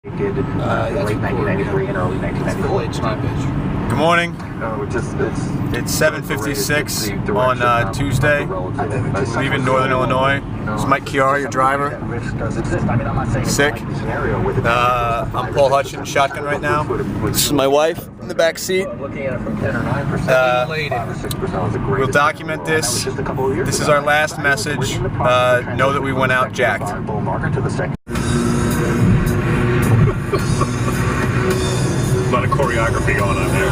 Late 1993 and early 1994. Good morning. It's 7:56 on Tuesday. Leaving Northern Illinois. This is Mike Chiara, your driver. Sick. I'm Paul Hutch, shotgun right now. This is my wife in the back seat. We'll document this. This is our last message. Know that we went out jacked. A lot of choreography going on there.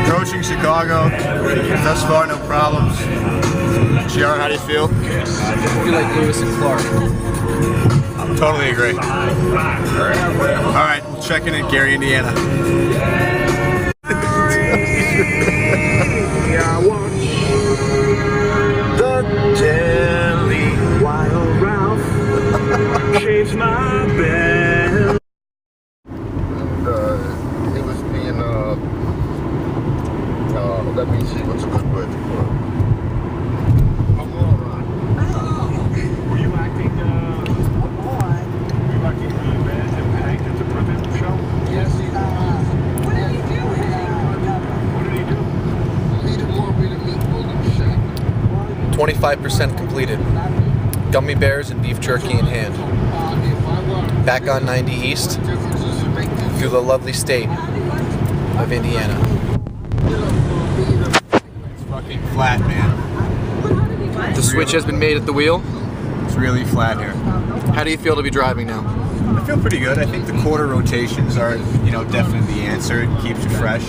Approaching Chicago. Thus far, no problems. Chiara, how do you feel? I feel like Lewis and Clark. Totally agree. All right, we'll check in at Gary, Indiana. Shaves my bed. It was being, let me see what's a good word for it. I'm all right. Were you acting, bad at the prevent show? Yes, he was. What did he do? What did he do? He didn't want me to meet William Shack. 25% completed. Gummy bears and beef jerky in hand. Back on 90 East through the lovely state of Indiana. It's fucking flat, man. The switch has been made at the wheel. It's really flat here. How do you feel to be driving now? I feel pretty good. I think the quarter rotations are, definitely the answer. It keeps you fresh,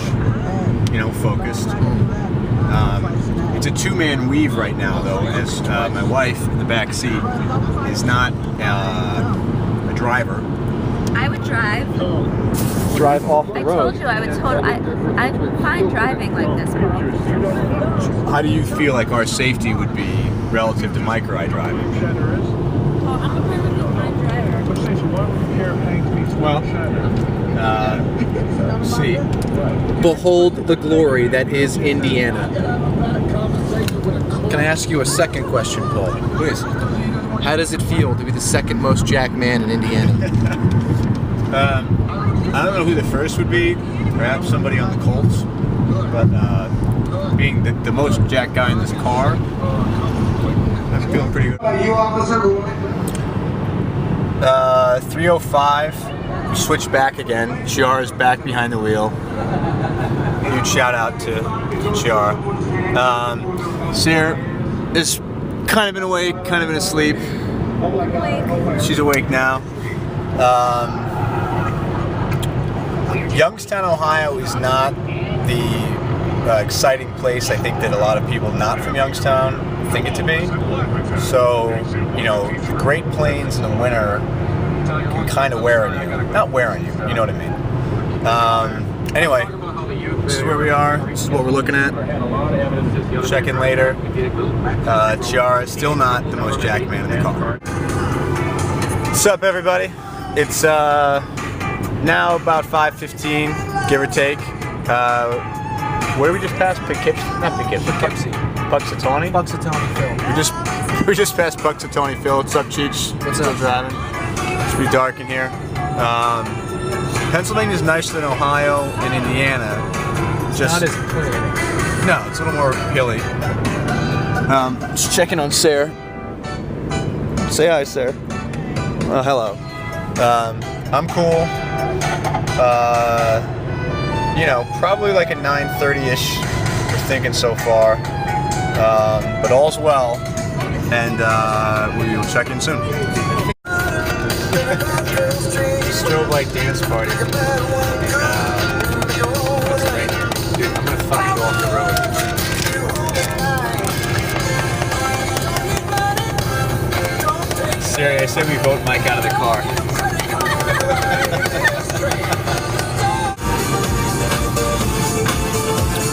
focused. It's a two-man weave right now, though, as my wife in the back seat is not a driver. I would drive. Drive off the I road. told you I would I'm fine driving like this. How do you feel like our safety would be relative to micro driving? Oh, I'm a perfectly fine driver. Well, see. Behold the glory that is Indiana. Can I ask you a second question, Paul? Please. How does it feel to be the second most jacked man in Indiana? I don't know who the first would be. Perhaps somebody on the Colts. But being the most jacked guy in this car, I'm feeling pretty good. 305. We switched back again. Chiara's back behind the wheel. Huge shout out to Chiara. Sarah is kind of been awake, kind of been asleep. She's awake now. Youngstown, Ohio is not the exciting place I think that a lot of people not from Youngstown think it to be. So, the Great Plains in the winter can kind of wear on you. Not wear on you, you know what I mean. Anyway, this is where we are. This is what we're looking at. Check in later. Chiara is still not the most jacked man in the car. What's up, everybody? It's now about 5:15, give or take. Where did we just pass? Poughkeepsie. Puxatawny? Puxatawny, Phil. We just passed Puxatawny, Phil. What's up, Cheech? What's Still up? driving. It's pretty dark in here. Pennsylvania's nicer than Ohio and Indiana. Not as clear. No, it's a little more hilly. Just checking on Sarah. Say hi, Sarah. Oh, hello. I'm cool. Probably like a 9:30-ish. We're thinking so far. But all's well, and we will check in soon. Strobe light dance party. Dude, I'm gonna fucking go off the road. Sari, I said we vote Mike out of the car.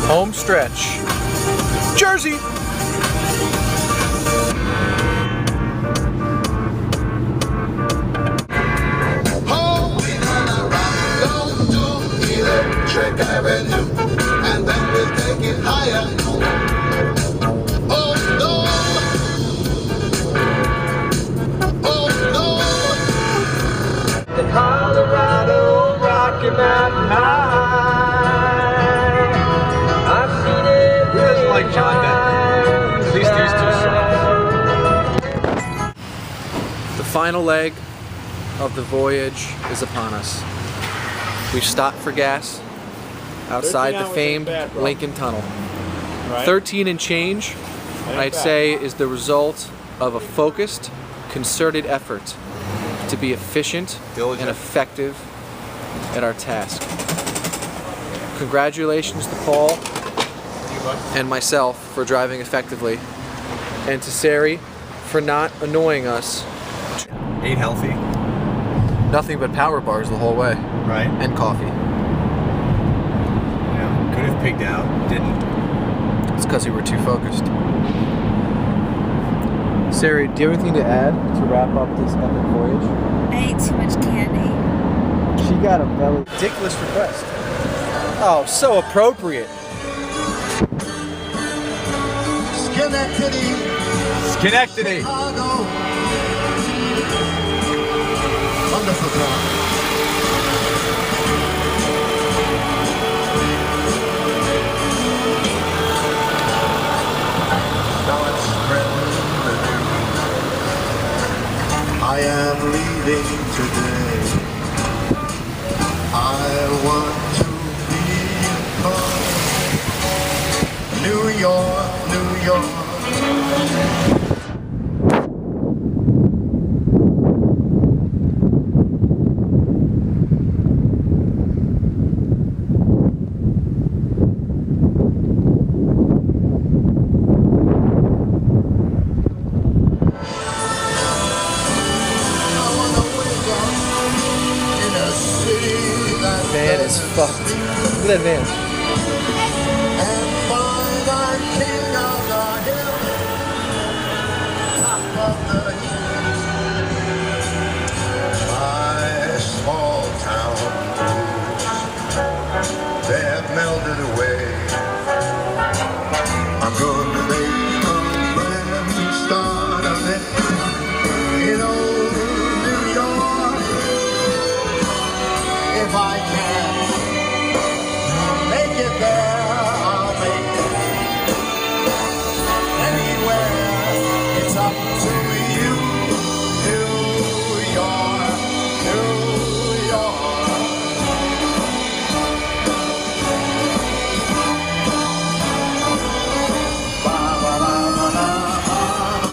Home stretch. Jersey. Avenue, and then we'll take it higher. final leg of the voyage is upon us. We've stopped for gas outside 13 the hours famed ain't bad, bro. Lincoln Tunnel. Right? 13 and change, Ain't I'd bad. say, is the result of a focused, concerted effort to be efficient Diligent. and effective at our task. Congratulations to Paul and myself for driving effectively, and to Sari for not annoying us. Ate healthy, Nothing but power bars the whole way, right? and coffee. Yeah, could have pigged out, didn't. It's because we were too focused. Sari, do you have anything to add to wrap up this epic voyage? I ate too much candy. She got a belly. Ridiculous request. Oh, so appropriate. Schenectady, Schenectady. Chicago. Wonderful town. Now it's spreading the news. I am leaving today. I want to be a part of New York, New York. Van is fucked. Look at that van.